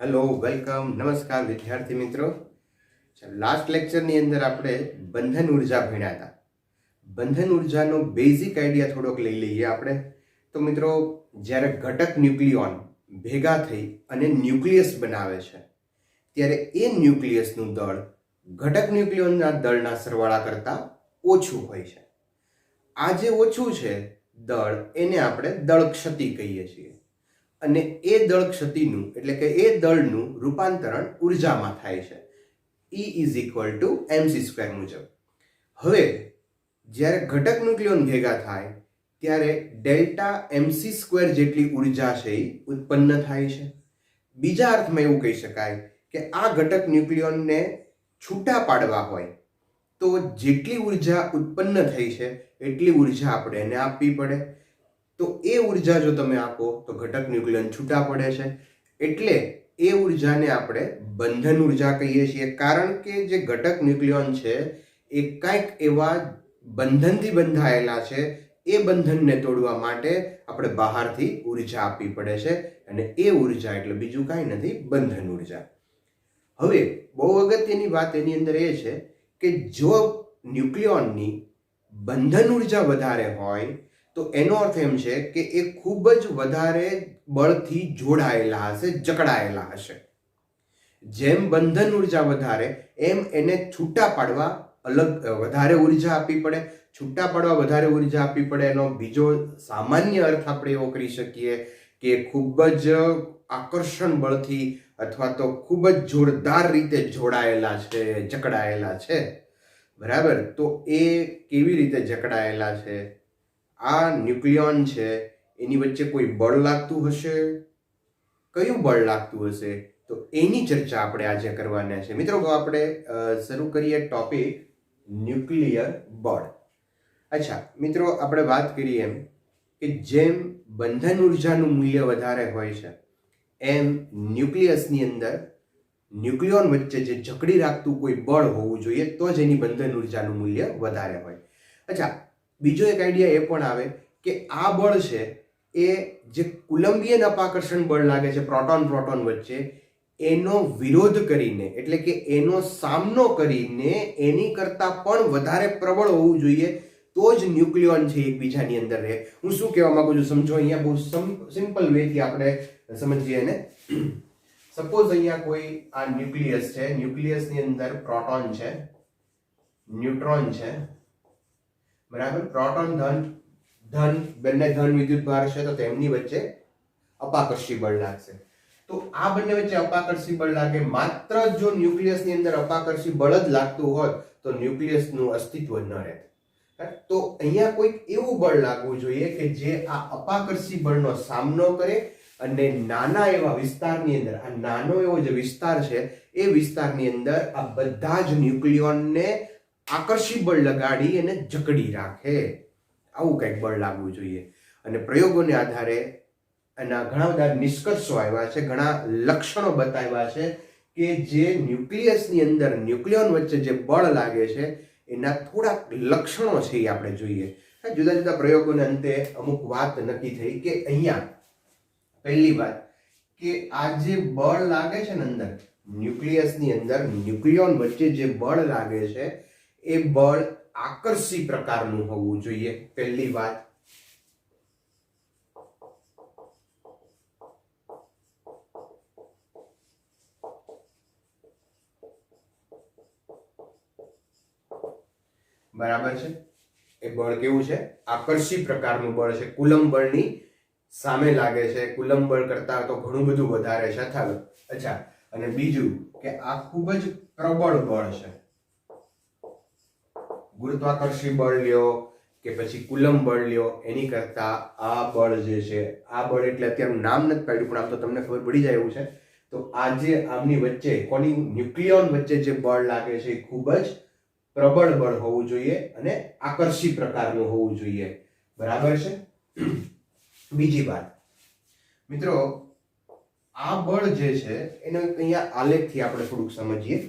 Hello welcome नमस्कार विद्यार्थी मित्रों। लास्ट लेक्चરની અંદર આપણે બંધન ઉર્જા ભણ્યા હતા। બંધન ઉર્જાનો બેઝિક આઈડિયા થોડોક લઈ લઈએ આપણે। તો મિત્રો, જ્યારે ઘટક ન્યુક્લિયોન ભેગા થઈ અને ન્યુક્લિયસ બનાવે છે ત્યારે એ ન્યુક્લિયસનું દળ ઘટક ન્યુક્લિયોનના દળના સરવાળા કરતાં ઓછું હોય છે। આ જે ઓછું છે દળ, એને આપણે દળ ક્ષતિ કહીએ છીએ। અને એ દળ ક્ષતિનું એટલે કે એ દળનું રૂપાંતરણ ઉર્જામાં થાય છે E is equal two mc² મુજબ। હવે જ્યારે ઘટક ન્યુક્લિયોન ભેગા થાય ત્યારે ડેલ્ટા mc² જેટલી ઉર્જા છે એ ઉત્પન્ન થાય છે। બીજા અર્થમાં એવું કહી શકાય કે આ ઘટક ન્યુક્લિયોનને છૂટા પાડવા હોય તો જેટલી ઉર્જા ઉત્પન્ન થઈ છે એટલી ઉર્જા આપણે એને આપવી પડે। તો એ ઉર્જા જો તમે આપો તો ઘટક ન્યુક્લિયોન છૂટા પડે છે, એટલે એ ઉર્જાને આપણે બંધન ઉર્જા કહીએ છીએ। કારણ કે જે ઘટક ન્યુક્લિયોન છે એ કંઈક એવા બંધનથી બંધાયેલા છે, એ બંધનને તોડવા માટે આપણે બહારથી ઉર્જા આપવી પડે છે, અને એ ઉર્જા એટલે બીજું કાંઈ નથી, બંધન ઉર્જા। હવે બહુ અગત્યની વાત એની અંદર એ છે કે જો ન્યુક્લિયોનની બંધન ઉર્જા વધારે હોય તો એનો અર્થ એમ છે કે એ ખૂબ જ વધારે બળથી જોડાયેલા હશે, જકડાયેલા હશે। જેમ બંધન ઉર્જા વધારે એમ એને છૂટા પાડવા વધારે ઉર્જા આપવી પડે। છૂટા પાડવા વધારે ઉર્જા આપવી પડે એનો બીજો સામાન્ય અર્થ આપણે એવો કરી શકીએ કે ખૂબ જ આકર્ષણ બળથી અથવા તો ખૂબ જ જોરદાર રીતે જોડાયેલા છે, જકડાયેલા છે, બરાબર। તો એ કેવી રીતે જકડાયેલા છે? આ ન્યુક્લિયોન છે એની વચ્ચે કોઈ બળ લાગતું હશે? કયું બળ લાગતું હશે? તો એની ચર્ચા આપણે આજે કરવાના છે। મિત્રો, આપણે શરૂ કરીએ ટોપિક ન્યુક્લિયર બળ। અચ્છા મિત્રો, આપણે વાત કરીએ એમ કે જેમ બંધન ઉર્જાનું મૂલ્ય વધારે હોય છે એમ ન્યુક્લિયસની અંદર ન્યુક્લિયોન વચ્ચે જે જકડી રાખતું કોઈ બળ હોવું જોઈએ તો જ એની બંધન ઉર્જાનું મૂલ્ય વધારે હોય। અચ્છા, બીજો એક આઈડિયા એ પણ આવે કે આ બળ છે એ જે કુલંબિયન અપાકર્ષણ બળ લાગે છે પ્રોટોન પ્રોટોન વચ્ચે, એનો વિરોધ કરીને એટલે કે એનો સામનો કરીને એની કરતાં પણ વધારે પ્રબળ હોવું જોઈએ તો જ ન્યુક્લિયોન છે એકબીજાની અંદર રહે। હું શું કહેવા માંગુ છું સમજો, અહીંયા બહુ સિમ્પલ વેથી આપણે સમજીએ એને। સપોઝ અહીંયા કોઈ આ ન્યુક્લિયસ છે, ન્યુક્લિયસની અંદર પ્રોટોન છે, ન્યુટ્રોન છે, બરાબર। પ્રોટોન ધન બંને ધન વિદ્યુતભાર છે તો તેમની વચ્ચે અપાકર્ષી બળ લાગશે। તો આ બંને વચ્ચે અપાકર્ષી બળ લાગે, માત્ર જો ન્યુક્લિયસની અંદર અપાકર્ષી બળ જ લાગતું હોત તો ન્યુક્લિયસનું અસ્તિત્વ ન રહેત। તો અહીંયા કોઈક એવું બળ લાગવું જોઈએ કે જે આ અપાકર્ષી બળનો સામનો કરે અને નાના એવા વિસ્તારની અંદર, આ નાનો એવો જે વિસ્તાર છે એ વિસ્તારની અંદર આ બધા જ ન્યુક્લિયોનને આકર્ષી બળ લગાડી અને જકડી રાખે। આવું કંઈક બળ લાગવું જોઈએ। અને પ્રયોગોને આધારે એના ઘણા બધા નિષ્કર્ષો આવ્યા છે, ઘણા લક્ષણો બતાવ્યા છે કે જે ન્યુક્લિયસની અંદર ન્યુક્લિયોન વચ્ચે જે બળ લાગે છે એના થોડાક લક્ષણો છે એ આપણે જોઈએ। જુદા જુદા પ્રયોગોને અંતે અમુક વાત નક્કી થઈ કે અહીંયા પહેલી વાત કે આ જે બળ લાગે છે ને અંદર ન્યુક્લિયસની અંદર ન્યુક્લિયોન વચ્ચે જે બળ લાગે છે એ બળ આકર્ષી પ્રકારનું હોવું જોઈએ, પહેલી વાત। બરાબર છે, એ બળ કેવું છે? આકર્ષી પ્રકારનું બળ છે, કુલંબ બળની સામે લાગે છે, કુલંબ બળ કરતા તો ઘણું બધું વધારે છે। અચ્છા, અને બીજું કે આ ખૂબ જ પ્રબળ બળ છે। ગુરુત્વાકર્ષી બળ લ્યો કે પછી કુલંબ બળ લ્યો, એની કરતા આ બળ જે છે, આ બળ એટલે અત્યારનું નામ નથી પાડ્યું પણ આમ તો તમને ખબર પડી જાય એવું છે। તો આ જે આમની વચ્ચે કોની ન્યુક્લિયોન વચ્ચે જે બળ લાગે છે એ ખૂબ જ પ્રબળ બળ હોવું જોઈએ અને આકર્ષી પ્રકારનું હોવું જોઈએ, બરાબર છે। બીજી વાત મિત્રો, આ બળ જે છે એને અહીંયા આલેખથી આપણે થોડુંક સમજીએ।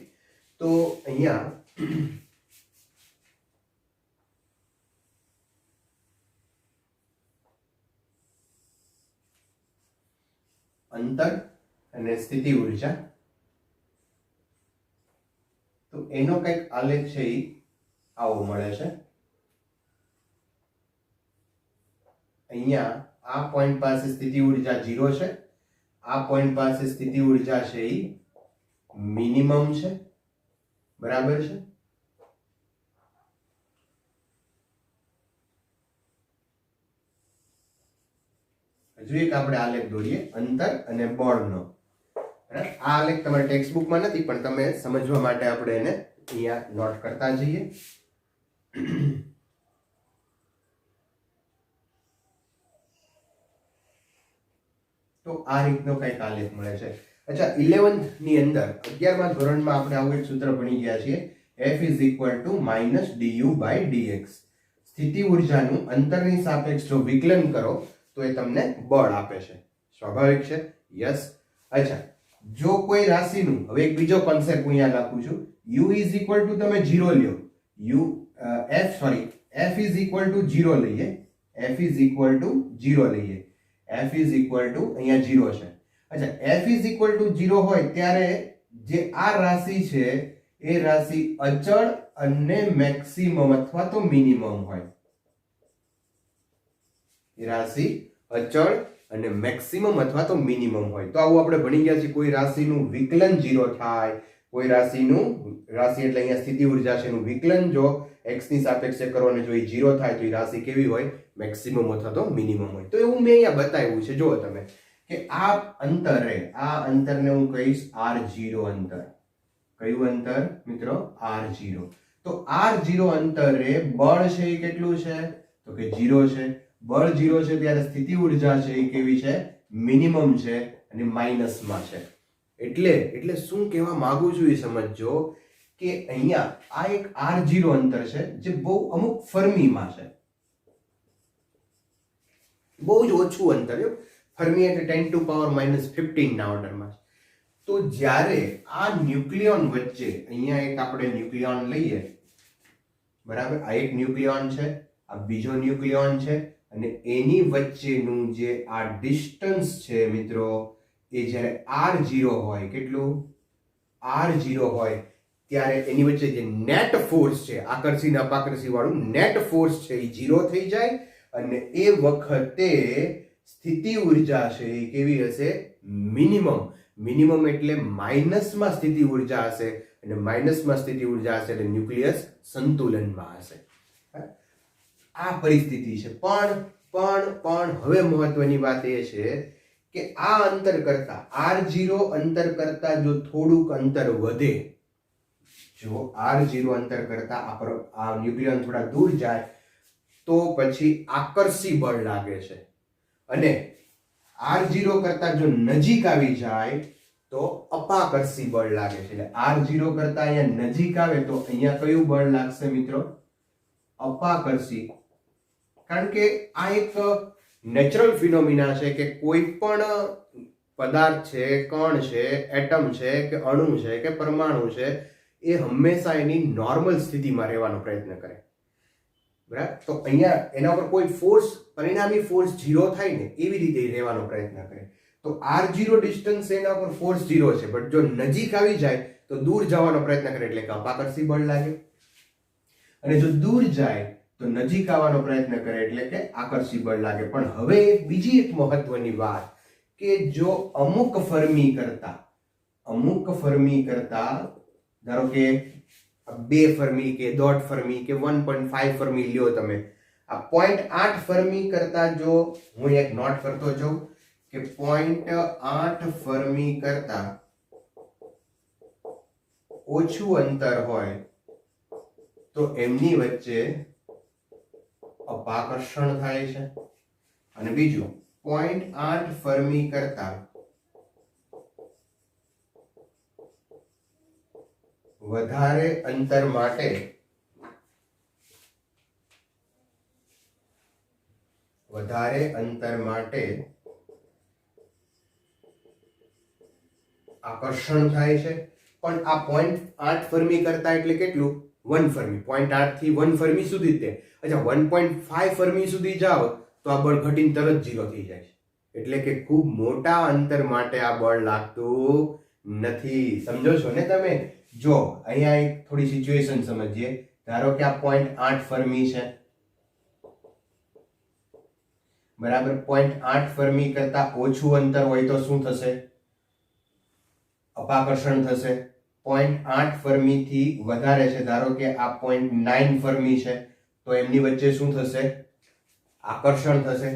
તો અહીંયા અંતર અને સ્થિતિ ઉર્જા. તો એનો કંઈક આલેખ છે એ આવો મળે છે. અહીંયા આ પોઈન્ટ પાસે સ્થિતિ ઉર્જા 0 છે, આ પોઈન્ટ પાસે સ્થિતિ ઉર્જા છે એ મિનિમમ છે, બરાબર છે. હજુ એક આપણે આલેખ દોરીએ અંતર અને બળનો. આ આલેખ તમારા ટેક્સ્ટ બુકમાં નથી, પણ તમે સમજવા માટે આપણે એને અહીંયા નોટ કરતા જઈએ. તો આ રીતનો કંઈક આલેખ મળે છે. અચ્છા, 11th ની અંદર 11મા ધોરણમાં આપણે આવું એક સૂત્ર ભણી ગયા છીએ, F = -du/dx. સ્થિતિ ઉર્જાનું અંતરની સાપેક્ષ જો વિકલન કરો તો એ તમને બળ આપે છે. સ્વાભાવિક છે, યસ. અચ્છા, જો કોઈ રાશિનું, હવે એક બીજો કોન્સેપ્ટ હું અહીંયા લખું છું, u = તમે 0 લ્યો, f = 0 લઈએ, f = 0 લઈએ, f = અહીંયા 0 છે. અચ્છા, f = 0 હોય ત્યારે જે આ રાશિ છે એ રાશિ અચળ અને મેક્સિમમ અથવા તો મિનિમમ હોય. એ રાશિ અચળ અને મેક્સિમમ અથવા તો મિનિમમ હોય. તો આવું આપણે ભણી ગયા છીએ, કોઈ રાશિનું વિકલન 0 થાય, કોઈ રાશિ એટલે અહીંયા સ્થિતિ ઉર્જા છે એનું વિકલન જો x ની સાપેક્ષે કરો અને જો એ 0 થાય તો એ રાશિ કેવી હોય? મેક્સિમમ અથવા તો મિનિમમ હોય. તો એવું મેં અહીંયા બતાવ્યું છે. જુઓ તમે કે આ અંતરને હું કહીશ r0 અંતર. કયું અંતર મિત્રો? r0. તો r0 અંતરે બળ છે એ કેટલું છે? તો કે 0 છે. બળ 0 છે ત્યારે સ્થિતિ ઉર્જા છે એ કેવી છે? મિનિમમ છે અને માઇનસમાં છે. એટલે શું કહેવા માંગુ છું એ સમજજો કે અહીંયા આ એક r0 અંતર છે જે બહુ અમુક ફર્મીમાં છે, બહુ જ ઓછું અંતર. ફર્મી એટલે 10⁻⁻15 ના ઓર્ડરમાં. તો જ્યારે આ ન્યુક્લિયોન વચ્ચે, અહીંયા એક આપણે ન્યુક્લિયોન લઈએ, બરાબર, આ એક ન્યુક્લિયોન છે, આ બીજો ન્યુક્લિયોન છે, અને એની વચ્ચેનું જે આ ડિસ્ટન્સ છે મિત્રો, એ જ્યારે r0 હોય, કેટલું? r0 હોય ત્યારે એની વચ્ચે જે નેટ ફોર્સ છે, આકર્ષી ને અપાકર્ષી વાળું નેટ ફોર્સ છે એ 0 થઈ જાય, અને એ વખતે સ્થિતિ ઉર્જા છે એ કેવી હશે? મિનિમમ. મિનિમમ એટલે માઇનસમાં સ્થિતિ ઉર્જા હશે, અને માઇનસમાં સ્થિતિ ઉર્જા હશે એટલે ન્યુક્લિયસ સંતુલનમાં હશે. આ પરિસ્થિતિ છે. પણ હવે મહત્વની વાત એ છે કે આ અંતર કરતા, r0 અંતર કરતા જો થોડુંક અંતર વધે, જો r0 અંતર કરતા આ ન્યુક્લિયન થોડા દૂર જાય તો પછી આકર્ષી બળ લાગે છે, અને r0 કરતા જો નજીક આવી જાય તો અપાકર્ષી બળ લાગે છે. એટલે r0 કરતા અહીંયા નજીક આવે તો અહીંયા કયું બળ લાગશે મિત્રો? અપાકર્ષી. કારણ કે આ એક નેચરલ ફિનોમિના છે કે કોઈ પણ પદાર્થ છે, કણ છે, એટમ છે કે અણુ છે કે પરમાણુ છે, એ હંમેશા એની નોર્મલ સ્થિતિમાં રહેવાનો પ્રયત્ન કરે, બરાબર. તો અહીંયા એના પર કોઈ ફોર્સ, પરિણામી ફોર્સ 0 થાય ને એવી રીતે રહેવાનો પ્રયત્ન કરે. તો r0 ડિસ્ટન્સ એના પર ફોર્સ 0 છે, બટ જો નજીક આવી જાય તો દૂર જવાનો પ્રયત્ન કરે એટલે કે અપાકર્ષી બળ લાગે, અને જો દૂર જાય તો નજીક આવવાનો પ્રયત્ન કરે એટલે કે આકર્ષી બળ લાગે. પણ હવે બીજી એક મહત્વની વાત કે જો અમુક ફર્મી કરતા ધારો કે 2 ફર્મી કે 1.5 ફર્મી કે 1.5 ફર્મી લ્યો તમે, આ 0.8 ફર્મી કરતા જો હું એક નોટ કરતો જાઉં કે 0.8 ફર્મી કરતા ઓછું અંતર હોય તો એમની વચ્ચે અપાકર્ષણ થાય છે. અને બીજું 0.8 ફર્મી કરતા વધારે અંતર માટે આકર્ષણ થાય છે. પણ આ 0.8 ફર્મી કરતા એટલે કેટલું? 1 ફર્મી. 0.8 થી 1 ફર્મી સુધી તે. અચ્છા, 1.5 ફર્મી સુધી જાઓ તો આ બળ ઘટીને તરત 0 થઈ જાય છે. એટલે કે ખૂબ મોટા અંતર માટે આ બળ લાગતું નથી. સમજો છો ને તમે? જો અહીંયા એક થોડી સિચ્યુએશન સમજીએ. ધારો કે આ 0.8 ફર્મી છે, બરાબર. 0.8 ફર્મી કરતા ઓછું અંતર હોય તો શું થશે? અપાકર્ષણ થશે. 0.8 ફર્મી થી વધારે છે, ધારો કે આ 0.9 ફર્મી છે, તો એમની વચ્ચે શું થશે? આકર્ષણ થશે.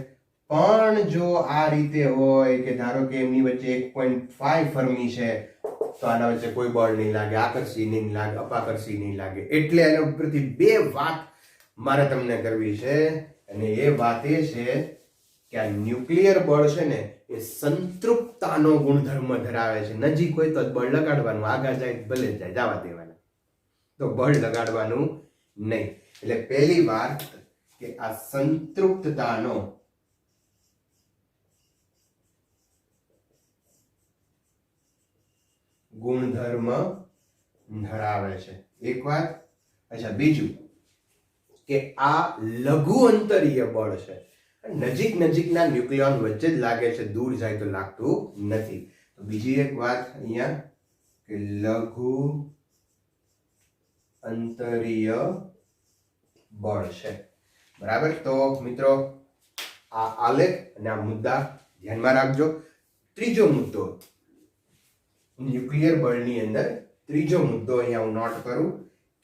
પણ જો આ રીતે હોય કે ધારો કે એમની વચ્ચે 1.5 ફર્મી છે, તો આના વચ્ચે કોઈ બળ નહીં લાગે, આકર્ષી નહીં લાગે, અપાકર્ષી નહીં લાગે. એટલે એના ઉપરથી બે વાત મારે તમને કરવી છે, અને એ વાત એ છે કે આ ન્યુક્લિયર બળ છે ને એ સંતૃપ્તતાનો ગુણધર્મ ધરાવે છે. નજીક હોય તો બળ લગાડવાનું, આગળ જાય ભલે જાય, જવા દેવાના, તો બળ લગાડવાનું નહીં. એટલે પહેલી વાત કે આ સંતૃપ્તતાનો ગુણધર્મ ધરાવે છે, એક વાત. અચ્છા, બીજું કે આ લઘુ અંતરીય બળ છે, નજીકના ન્યુક્લિયોન વચ્ચે જ લાગે છે, દૂર જાય તો લાગતું નથી. તો બીજી એક વાત અહીંયા કે લઘુ અંતરીય બળ છે, બરાબર. તો મિત્રો આ આલેખ અને આ મુદ્દા ધ્યાનમાં રાખજો. ત્રીજો મુદ્દો ન્યુક્લિયર બળની અંદર, ત્રીજો મુદ્દો અહીંયા હું નોટ કરું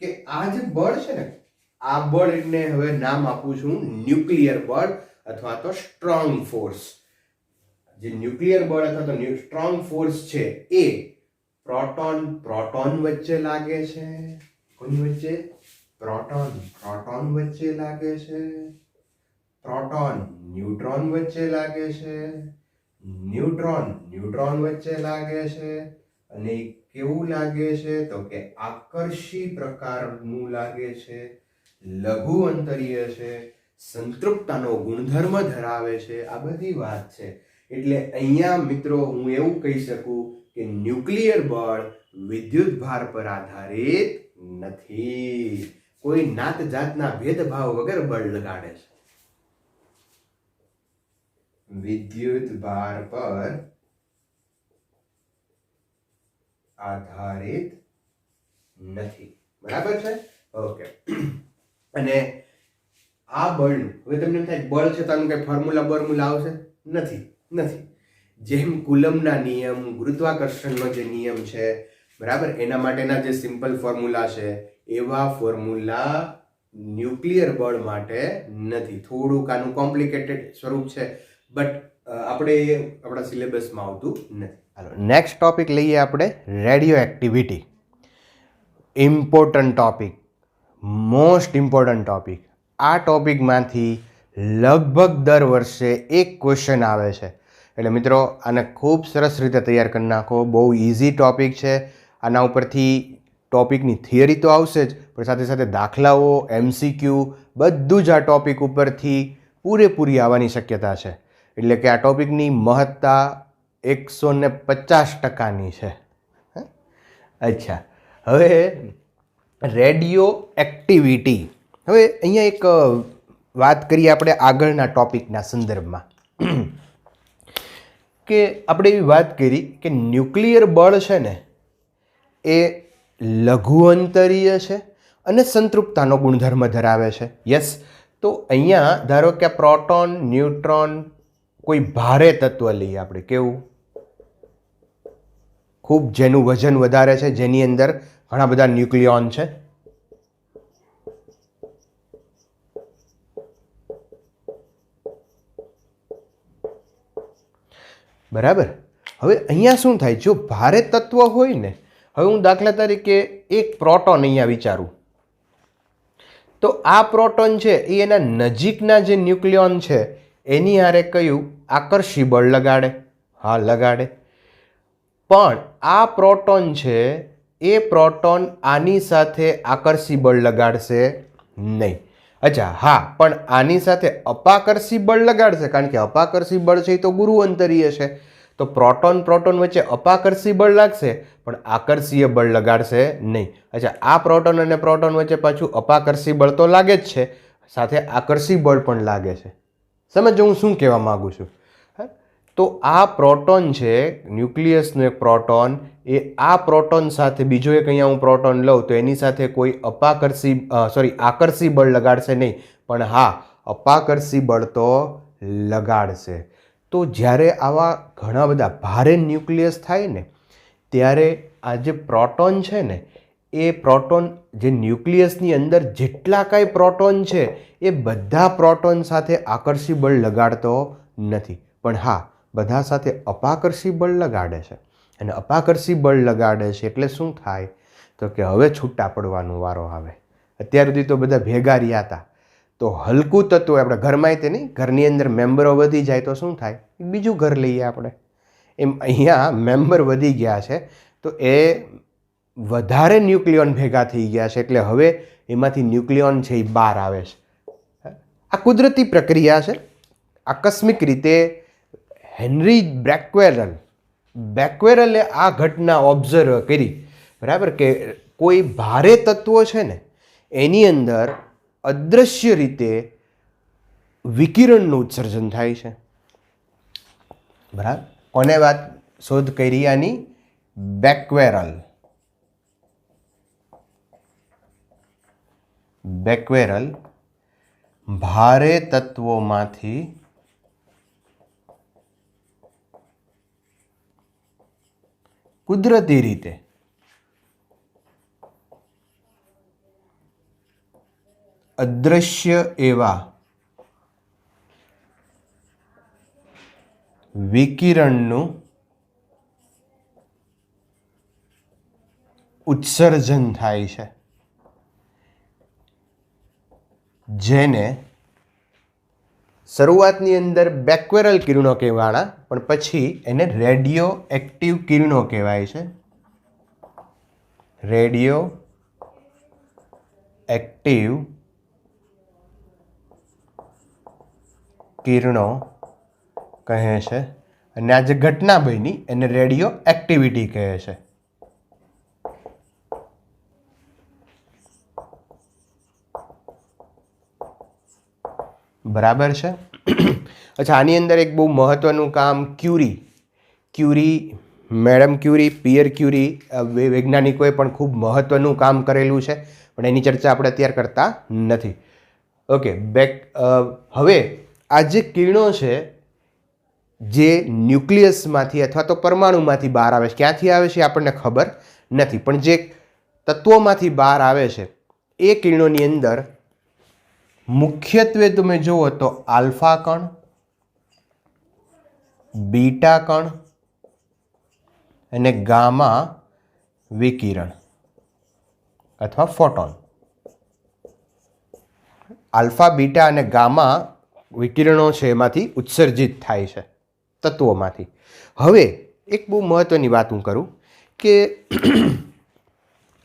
કે આ જે બળ છે ને, આ બળ એટલે હવે નામ આપું છું ન્યુક્લિયર બળ અથવા તો સ્ટ્રોંગ ફોર્સ. જે ન્યુક્લિયર બળ અથવા તો સ્ટ્રોંગ ફોર્સ છે એ પ્રોટોન વચ્ચે લાગે છે. કોની વચ્ચે? પ્રોટોન વચ્ચે લાગે છે. પ્રોટોન ન્યુટ્રોન વચ્ચે લાગે છે. ન્યુટ્રોન વચ્ચે લાગે છે. અને કેવું લાગે છે? તો કે આકર્ષી પ્રકારનું લાગે છે, લઘુ અંતરીય છે, સંતૃપ્તતાનો ગુણધર્મ ધરાવે છે. આ બધી વાત છે. એટલે અહીંયા મિત્રો હું એવું કહી શકું કે ન્યુક્લિયર બળ વિદ્યુત ભાર પર આધારિત નથી. કોઈ નાત જાતના ભેદભાવ વગર બળ લગાડે છે. વિદ્યુત ભાર પર આધારિત નથી, બરાબર છે? ઓકે. અને આ બળનું હવે તમને એમ થાય બળ છે તો આનું કઈ ફોર્મ્યુલા આવશે? નથી. જેમ કુલમના નિયમ, ગુરુત્વાકર્ષણનો જે નિયમ છે, બરાબર, એના માટેના જે સિમ્પલ ફોર્મ્યુલા છે, એવા ફોર્મ્યુલા ન્યુક્લિયર બળ માટે નથી. થોડુંક આનું કોમ્પ્લિકેટેડ સ્વરૂપ છે, બટ આપણા સિલેબસમાં આવતું નથી. હાલો, નેક્સ્ટ ટોપિક લઈએ આપણે, radio activity. Important topic, most important topic. આ ટોપિકમાંથી લગભગ દર વર્ષે એક ક્વેશ્ચન આવે છે. એટલે મિત્રો આને ખૂબ સરસ રીતે તૈયાર કરી નાખો. બહુ ઇઝી ટોપિક છે. આના ઉપરથી ટોપિકની થિયરી તો આવશે જ, પણ સાથે સાથે દાખલાઓ, MCQ બધું જ આ ટોપિક ઉપરથી પૂરેપૂરી આવવાની શક્યતા છે. એટલે કે આ ટોપિકની મહત્તા 150%ની છે. અચ્છા, હવે રેડિયો એક્ટિવિટી. હવે અહીંયા એક વાત કરીએ આપણે આગળના ટોપિકના સંદર્ભમાં, કે આપણે એવી વાત કરી કે ન્યુક્લિયર બળ છે ને એ લઘુ અંતરીય છે અને સંતૃપ્તતાનો ગુણધર્મ ધરાવે છે. યસ. તો અહીંયા ધારો કે પ્રોટોન, ન્યુટ્રોન, કોઈ ભારે તત્વ લઈએ આપણે, કેવું ખૂબ જેનું વજન વધારે છે, જેની અંદર ઘણા બધા ન્યુક્લિયોન છે, બરાબર. હવે અહીંયા શું થાય, જો ભારે તત્વ હોય ને, હવે હું દાખલા તરીકે એક પ્રોટોન અહીંયા વિચારું, તો આ પ્રોટોન છે એ એના નજીકના જે ન્યુક્લિયોન છે એની હારે કયું આકર્ષી બળ લગાડે? હા, લગાડે. પણ આ પ્રોટોન છે એ પ્રોટોન આની સાથે આકર્ષી બળ લગાડશે નહીં. અચ્છા, હા, પણ આની સાથે અપાકર્ષી બળ લગાડશે, કારણ કે અપાકર્ષી બળ છે એ તો ગુરુ અંતરીય છે. તો પ્રોટોન વચ્ચે અપાકર્ષી બળ લાગશે, પણ આકર્ષીય બળ લગાડશે નહીં. અચ્છા, આ પ્રોટોન અને પ્રોટોન વચ્ચે પાછું અપાકર્ષી બળ તો લાગે જ છે, સાથે આકર્ષી બળ પણ લાગે છે. સમજો હું શું કહેવા માગું છું. તો આ પ્રોટોન છે, ન્યુક્લિયસનો એક પ્રોટોન, એ આ પ્રોટોન સાથે બીજો એક અહીંયા હું પ્રોટોન લઉં તો એની સાથે કોઈ આકર્ષી બળ લગાડશે નહીં, પણ હા અપાકર્ષી બળ તો લગાડશે. તો જ્યારે આવા ઘણા બધા ભારે ન્યુક્લિયસ થાય ને ત્યારે આ જે પ્રોટોન છે ને એ પ્રોટોન જે ન્યુક્લિયસની અંદર જેટલા કાંઈ પ્રોટોન છે એ બધા પ્રોટોન સાથે આકર્ષી બળ લગાડતો નથી, પણ હા બધા સાથે અપાકર્ષી બળ લગાડે છે. અને અપાકર્ષી બળ લગાડે છે એટલે શું થાય તો કે હવે છૂટા પડવાનો વારો આવે. અત્યાર સુધી તો બધા ભેગા રહ્યા હતા, તો હલકું તત્વ આપણે ઘરમાં તે નહીં, ઘરની અંદર મેમ્બરો વધી જાય તો શું થાય, બીજું ઘર લઈએ આપણે, એમ અહીંયા મેમ્બર વધી ગયા છે તો એ વધારે ન્યુક્લિયોન ભેગા થઈ ગયા છે એટલે હવે એમાંથી ન્યુક્લિયોન છે એ બહાર આવે છે. આ કુદરતી પ્રક્રિયા છે. આકસ્મિક રીતે હેનરી બેક્વેરલે આ ઘટના ઓબ્ઝર્વ કરી, બરાબર, કે કોઈ ભારે તત્વો છે ને એની અંદર અદૃશ્ય રીતે વિકિરણનું ઉત્સર્જન થાય છે. બરાબર, કોને વાત શોધ કરી આની? બેક્વેરલ ભારે તત્વોમાંથી કુદરતી રીતે અદૃશ્ય એવા વિકિરણનું ઉત્સર્જન થાય છે, જેને શરૂઆતની અંદર બેક્વેરલ કિરણો કહેવાના, પણ પછી એને રેડિયો એક્ટિવ કિરણો કહેવાય છે. રેડિયો એક્ટિવ કિરણો કહે છે, અને આ જે ઘટના બની એને રેડિયો એક્ટિવિટી કહે છે. બરાબર છે. અચ્છા, આની અંદર એક બહુ મહત્વનું કામ મેડમ ક્યુરી, પિયર ક્યુરી વૈજ્ઞાનિકોએ પણ ખૂબ મહત્વનું કામ કરેલું છે, પણ એની ચર્ચા આપણે અત્યારે કરતા નથી. ઓકે, હવે આ જે કિરણો છે જે ન્યુક્લિયસમાંથી અથવા તો પરમાણુમાંથી બહાર આવે છે, ક્યાંથી આવે છે આપણને ખબર નથી, પણ જે તત્વોમાંથી બહાર આવે છે એ કિરણોની અંદર મુખ્યત્વે તમે જુઓ તો આલ્ફા કણ, બીટા કણ અને ગામા વિકિરણ અથવા ફોટોન. આલ્ફા, બીટા અને ગામા વિકિરણો છે એમાંથી ઉત્સર્જિત થાય છે તત્વોમાંથી. હવે એક બહુ મહત્વની વાત હું કરું કે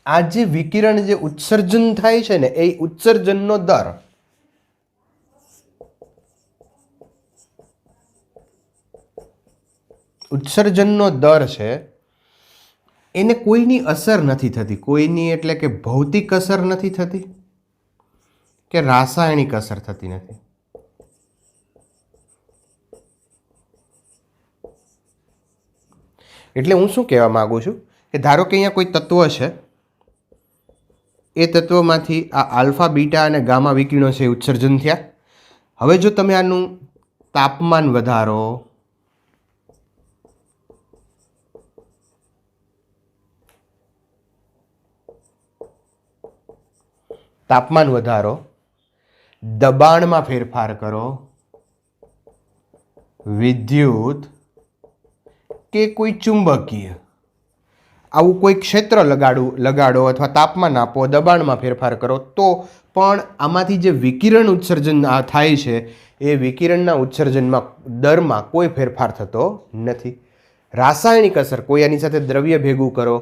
આ જે વિકિરણ જે ઉત્સર્જન થાય છે ને એ ઉત્સર્જનનો દર છે એને કોઈની અસર નથી થતી. કોઈની એટલે કે ભૌતિક અસર નથી થતી કે રાસાયણિક અસર થતી નથી. એટલે હું શું કહેવા માગું છું કે ધારો કે અહીંયા કોઈ તત્વ છે, એ તત્વમાંથી આ આલ્ફા, બીટા અને ગામા વિકિરણો છે ઉત્સર્જન થયા. હવે જો તમે આનું તાપમાન વધારો, દબાણમાં ફેરફાર કરો, વિદ્યુત કે કોઈ ચુંબકીય આવું કોઈ ક્ષેત્ર લગાડો અથવા તાપમાન આપો, દબાણમાં ફેરફાર કરો, તો પણ આમાંથી જે વિકિરણ ઉત્સર્જન થાય છે એ વિકિરણના ઉત્સર્જનમાં દરમાં કોઈ ફેરફાર થતો નથી. રાસાયણિક અસર, કોઈ આની સાથે દ્રવ્ય ભેગું કરો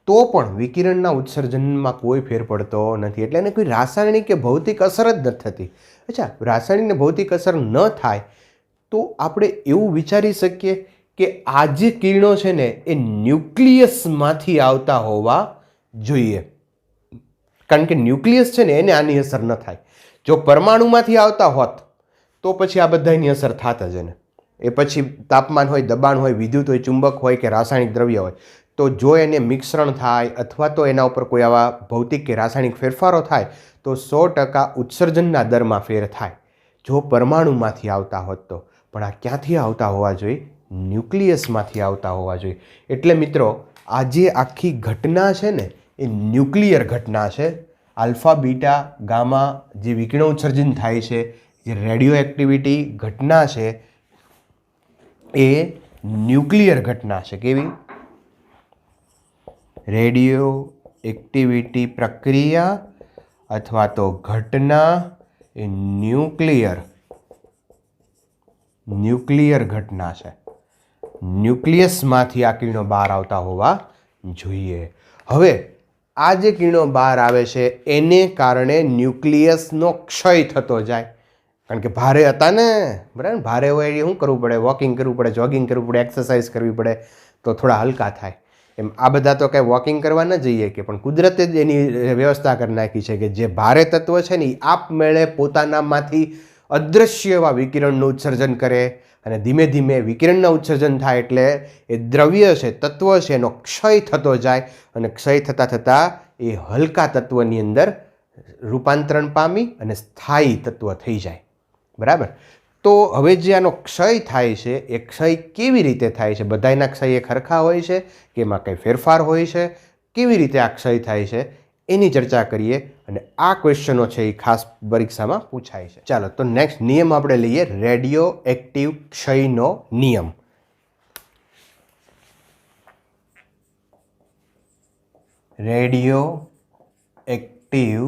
તો પણ વિકિરણના ઉત્સર્જનમાં કોઈ ફેર પડતો નથી. એટલે એને કોઈ રાસાયણિક કે ભૌતિક અસર જ નથી થતી. અચ્છા, રાસાયણિક ને ભૌતિક અસર ન થાય તો આપણે એવું વિચારી શકીએ કે આ જે કિરણો છે ને એ ન્યુક્લિયસમાંથી આવતા હોવા જોઈએ, કારણ કે ન્યુક્લિયસ છે ને એને આની અસર ન થાય. જો પરમાણુમાંથી આવતા હોત તો પછી આ બધાની અસર થાત જ એને. એ પછી તાપમાન હોય, દબાણ હોય, વિદ્યુત હોય, ચુંબક હોય કે રાસાયણિક દ્રવ્ય હોય, તો જો એને મિશ્રણ થાય અથવા તો એના ઉપર કોઈ આવા ભૌતિક કે રાસાયણિક ફેરફારો થાય તો 100% ઉત્સર્જનના દરમાં ફેર થાય, જો પરમાણુમાંથી આવતા હોત તો. પણ આ ક્યાંથી આવતા હોવા જોઈએ? ન્યુક્લિયસમાંથી આવતા હોવા જોઈએ. એટલે મિત્રો આ જે આખી ઘટના છે ને એ ન્યુક્લિયર ઘટના છે. આલ્ફા, બીટા, ગામા જે વિકિરણોત્સર્જન થાય છે, જે રેડિયો એક્ટિવિટી ઘટના છે એ ન્યુક્લિયર ઘટના છે. કેવી? રેડિયો એક્ટિવિટી પ્રક્રિયા અથવા તો ઘટના એ ન્યુક્લિયર ઘટના છે. ન્યુક્લિયસમાંથી આ કિરણો બહાર આવતા હોવા જોઈએ. હવે આ જે કિરણો બહાર આવે છે એને કારણે ન્યુક્લિયસનો ક્ષય થતો જાય, કારણ કે ભારે હતા ને, બરાબર? ભારે હોય એ શું કરવું પડે? વોકિંગ કરવું પડે, જોગિંગ કરવું પડે, એક્સરસાઇઝ કરવી પડે, તો થોડા હલકા થાય. એમ આ બધા તો કંઈ વોકિંગ કરવા ન જઈએ કે, પણ કુદરતે જ એની વ્યવસ્થા કરી નાખી છે કે જે ભારે તત્વ છે ને એ આપમેળે પોતાનામાંથી અદૃશ્ય એવા વિકિરણનું ઉત્સર્જન કરે અને ધીમે ધીમે વિકિરણના ઉત્સર્જન થાય એટલે એ દ્રવ્ય છે, તત્વ છે, એનો ક્ષય થતો જાય અને ક્ષય થતાં થતાં એ હલકા તત્વની અંદર રૂપાંતરણ પામી અને સ્થાયી તત્વ થઈ જાય. બરાબર? તો હવે જે આનો ક્ષય થાય છે એ ક્ષય કેવી રીતે થાય છે? બધાયના ક્ષય એક સરખા હોય છે કે એમાં કંઈ ફેરફાર હોય છે? કેવી રીતે આ ક્ષય થાય છે એની ચર્ચા કરીએ અને આ ક્વેશ્ચનો છે એ ખાસ પરીક્ષામાં પૂછાય છે. ચાલો તો નેક્સ્ટ નિયમ આપણે લઈએ, રેડિયો એક્ટિવ ક્ષયનો નિયમ. રેડિયો એક્ટિવ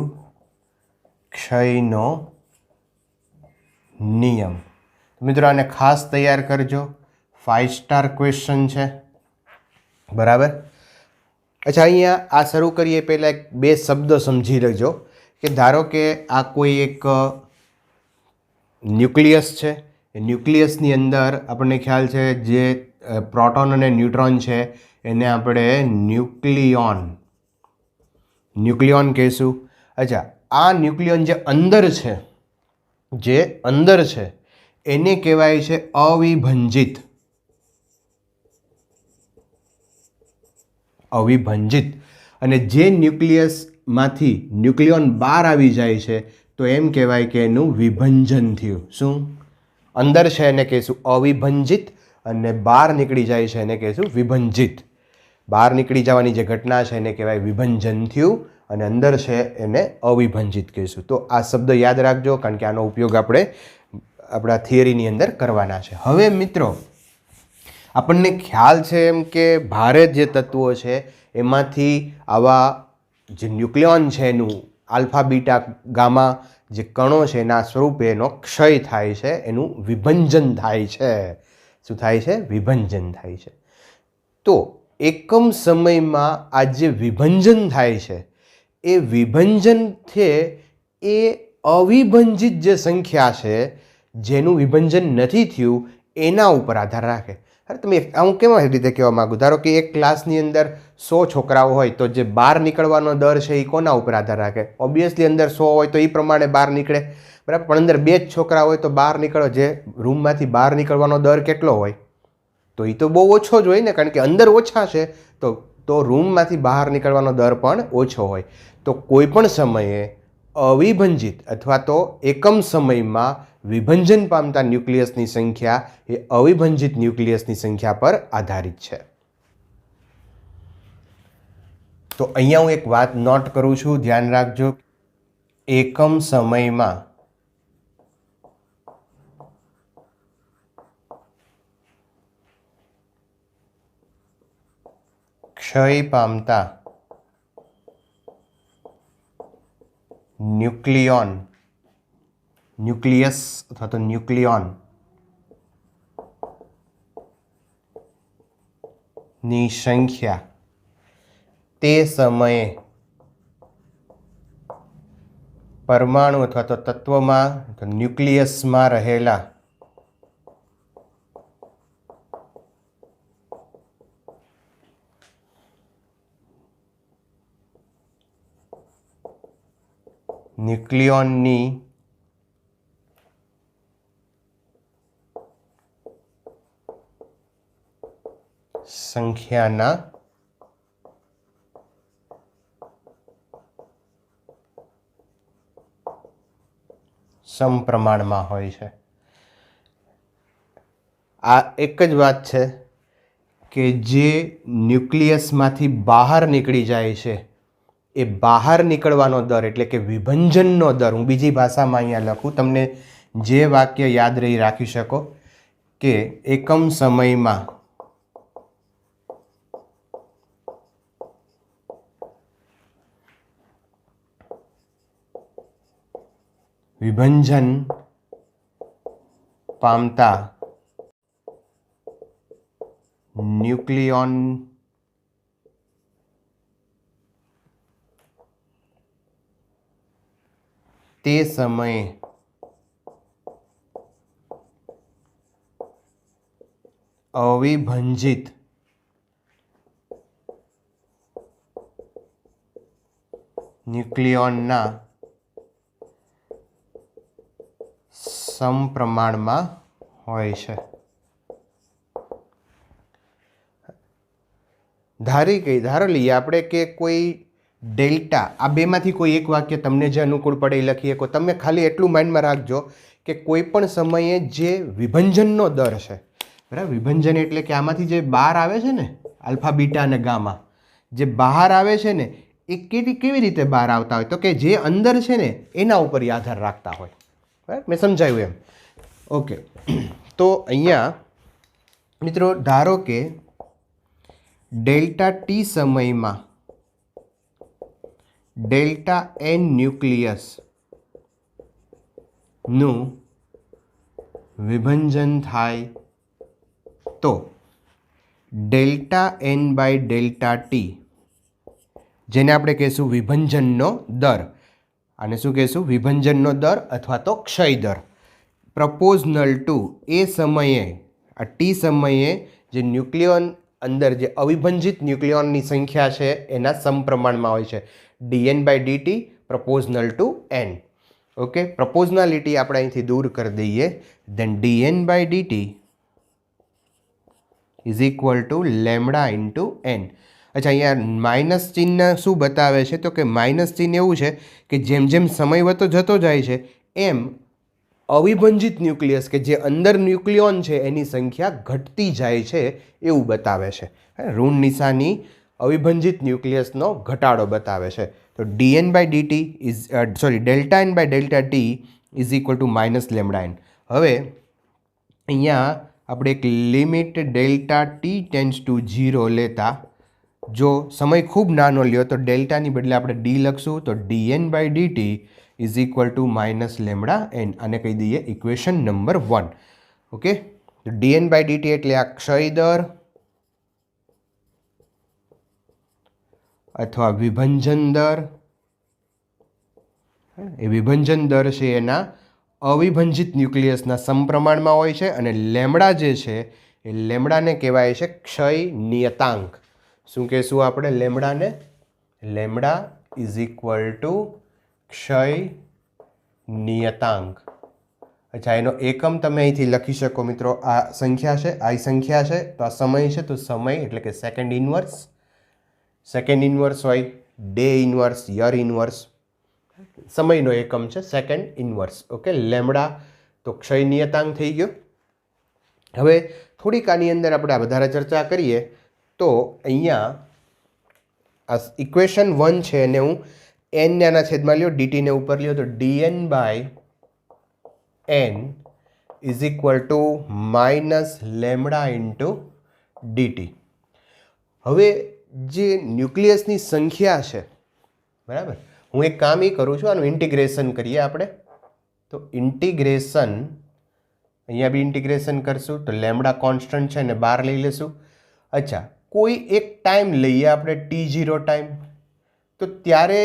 ક્ષયનો નિયમ. મિત્રો આને ખાસ તૈયાર કરજો, 5 સ્ટાર ક્વેશ્ચન છે. બરાબર? અચ્છા, અહીંયા આ શરૂ કરીએ પહેલાં બે શબ્દો સમજી લેજો કે ધારો કે આ કોઈ એક ન્યુક્લિયસ છે. એ ન્યુક્લિયસની અંદર આપણને ખ્યાલ છે જે પ્રોટોન અને ન્યુટ્રોન છે એને આપણે ન્યુક્લિયોન કહીશું. અચ્છા, આ ન્યુક્લિયોન જે અંદર છે એને કહેવાય છે અવિભંજિત. અને જે ન્યુક્લિયસમાંથી ન્યુક્લિયોન બહાર આવી જાય છે તો એમ કહેવાય કે એનું વિભંજન થયું. શું? અંદર છે એને કહીશું અવિભંજિત અને બહાર નીકળી જાય છે એને કહીશું વિભંજિત. બહાર નીકળી જવાની જે ઘટના છે એને કહેવાય વિભંજન થયું અને અંદર છે એને અવિભંજિત કહીશું. તો આ શબ્દ યાદ રાખજો, કારણ કે આનો ઉપયોગ આપણે આપણા થિયરીની અંદર કરવાના છે. હવે મિત્રો આપણને ખ્યાલ છે એમ કે ભારે જે તત્વો છે એમાંથી આવા જે ન્યુક્લિયોન છે એનું આલ્ફા, બીટા, ગામા જે કણો છે એના સ્વરૂપે એનો ક્ષય થાય છે, એનું વિભંજન થાય છે. શું થાય છે? વિભંજન થાય છે. તો એકમ સમયમાં આ જે વિભંજન થાય છે એ વિભંજન છે એ અવિભંજિત જે સંખ્યા છે જેનું વિભંજન નથી થયું એના ઉપર આધાર રાખે. અરે તમે હું કેવા રીતે કહેવા માગું, ધારો કે એક ક્લાસની અંદર 100 છોકરાઓ હોય તો જે બહાર નીકળવાનો દર છે એ કોના ઉપર આધાર રાખે? ઓબ્વિયસલી અંદર 100 હોય તો એ પ્રમાણે બહાર નીકળે. બરાબર? પણ અંદર 2 જ છોકરા હોય તો બહાર નીકળો, જે રૂમમાંથી બહાર નીકળવાનો દર કેટલો હોય? તો એ તો બહુ ઓછો જ હોય ને, કારણ કે અંદર ઓછા છે તો રૂમમાંથી બહાર નીકળવાનો દર પણ ઓછો હોય. તો કોઈ પણ સમયે અવિભંજિત અથવા તો એકમ સમયમાં વિભંજન પામતા ન્યુક્લિયસની સંખ્યા એ અવિભંજિત ન્યુક્લિયસની સંખ્યા પર આધારિત છે. તો અહીંયા હું એક વાત નોટ કરું છું, ધ્યાન રાખજો. એકમ સમયમાં ક્ષય પામતા ન્યુક્લિયસ અથવા તો ન્યુક્લિયોન ની સંખ્યા તે સમયે પરમાણુ અથવા તો તત્વમાં ન્યુક્લિયસમાં રહેલા ન્યુક્લિયોનની સંખ્યાના સમપ્રમાણમાં હોય છે. આ એક જ વાત છે કે જે ન્યુક્લિયસમાંથી બહાર નીકળી જાય છે એ બહાર નીકળવાનો દર એટલે કે વિભંજનનો દર, હું બીજી ભાષામાં અહીંયા લખું, તમને જે વાક્ય યાદ રહી રાખી શકો કે એકમ સમયમાં વિભંજન પામતા ન્યુક્લિયોન તે સમયે અવિભંજિત ન્યુક્લિયોનના સમપ્રમાણમાં હોય છે. ધારો લઈએ આપણે કે કોઈ ડેલ્ટા, આ બેમાંથી કોઈ એક વાક્ય તમને જે અનુકૂળ પડે એ લખી શકો. તમે ખાલી એટલું માઇન્ડમાં રાખજો કે કોઈ પણ સમયે જે વિભંજનનો દર છે, બરાબર, વિભંજન એટલે કે આમાંથી જે બહાર આવે છે ને આલ્ફા બીટા અને ગામા, જે બહાર આવે છે ને એ કેવી રીતે બહાર આવતા હોય, તો કે જે અંદર છે ને એના ઉપર આધાર રાખતા હોય. બરાબર, મેં સમજાયું એમ? ઓકે, તો અહીંયા મિત્રો ધારો કે ડેલ્ટા ટી સમયમાં ડેલ્ટા એન ન્યુક્લિયસનું વિભંજન થાય તો delta N by delta T, જેને આપણે કહીશું વિભંજનનો દર, આને શું કહીશું? વિભંજનનો દર અથવા તો ક્ષય દર, પ્રપોઝનલ ટુ એ સમયે, આ ટી સમયે જે ન્યુક્લિયોન અંદર જે અવિભંજિત ન્યુક્લિયોનની સંખ્યા છે એના સમપ્રમાણમાં હોય છે. dn by dt proportional to n. Okay, proportionality આપણે અહીંથી દૂર કરી દઈએ. Then dn by dt is equal to lambda into n. અચ્છા, અહીંયા માઇનસ ચિહ્ન શું બતાવે છે? તો કે માઇનસ ચિહ્ન એવું છે કે જેમ જેમ સમય વધતો જતો જાય છે એમ અવિભંજિત ન્યુક્લિયસ કે જે અંદર ન્યુક્લિયોન છે એની સંખ્યા ઘટતી જાય છે એવું બતાવે છે. ઋણ નિશાની અવિભંજિત ન્યુક્લિયસનો ઘટાડો બતાવે છે. તો dn by dt is delta N by delta T is equal to minus lambda N. હવે અહીંયા આપણે એક limit delta T tends to 0 લેતા, જો સમય ખૂબ નાનો લ્યો તો ડેલ્ટાની બદલે આપણે ડી લખશું, તો dn by dt is equal to minus lambda N. આને કહી દઈએ ઇક્વેશન નંબર 1. ઓકે, તો dn બાય dt એટલે આ ક્ષય દર અથવા વિભંજન દર, એ વિભંજન દર છે એના અવિભંજિત ન્યુક્લિયસના સમપ્રમાણમાં હોય છે, અને લેમડા જે છે એ લેમડાને કહેવાય છે ક્ષય નિયતાંક. શું કહેશું આપણે લેમડાને? લેમડા ઇઝ ઇક્વલ ટુ ક્ષય નિયતાંક. અચ્છા, એનો એકમ તમે અહીંથી લખી શકો મિત્રો. આ સંખ્યા છે, આ સંખ્યા છે, તો આ સમય છે, તો સમય એટલે કે સેકન્ડ ઇનવર્સ. સેકન્ડ ઇનવર્સ હોય, ડે ઇનવર્સ, યર ઇનવર્સ, સમયનો એકમ છે સેકન્ડ ઇનવર્સ. ઓકે, લેમડા તો ક્ષય નિયતાંક થઈ ગયો. હવે થોડીક આની અંદર આપણે વધારે ચર્ચા કરીએ તો અહીંયા આ ઇક્વેશન 1 છે એને હું n ને આના છેદમાં લ્યો, dt ને ઉપર લ્યો, તો dn by n is equal to minus lambda into dt. હવે જે ન્યુક્લિયસની સંખ્યા છે, બરાબર, હું એક કામ એ કરું છું, આનું ઇન્ટિગ્રેશન કરીએ આપણે. તો ઇન્ટિગ્રેશન, અહીંયા બી ઇન્ટિગ્રેશન કરશું તો લેમડા કોન્સ્ટન્ટ છે ને બહાર લઈ લેશું. અચ્છા, કોઈ એક ટાઈમ લઈએ આપણે t0 ટાઈમ, તો ત્યારે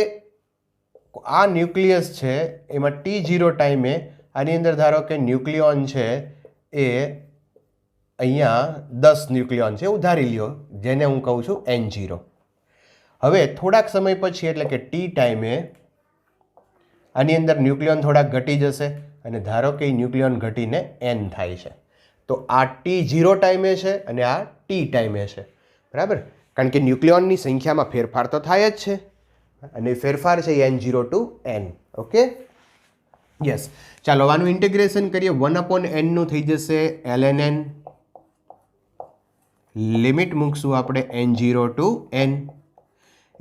આ ન્યુક્લિયસ છે એમાં t0 ટાઈમે આની અંદર ધારો કે ન્યુક્લિયોન છે એ અહીંયા 10 ન્યુક્લિયોન છે એવું ધારી લ્યો, જેને હું કહું છું n0. હવે થોડાક સમય પછી એટલે કે ટી ટાઈમે આની અંદર ન્યુક્લિયોન થોડાક ઘટી જશે, અને ધારો કે ન્યુક્લિયોન ઘટીને n થાય છે. તો આ t0 ટાઈમે છે અને આ ટી ટાઈમે છે. બરાબર, કારણ કે ન્યુક્લિયોનની સંખ્યામાં ફેરફાર તો થાય જ છે અને ફેરફાર છે n0 to n. Okay, yes. ચાલો આનું ઇન્ટિગ્રેશન કરીએ. 1/n નું થઈ જશે ln n. લિમિટ મૂકશું આપણે n0 to n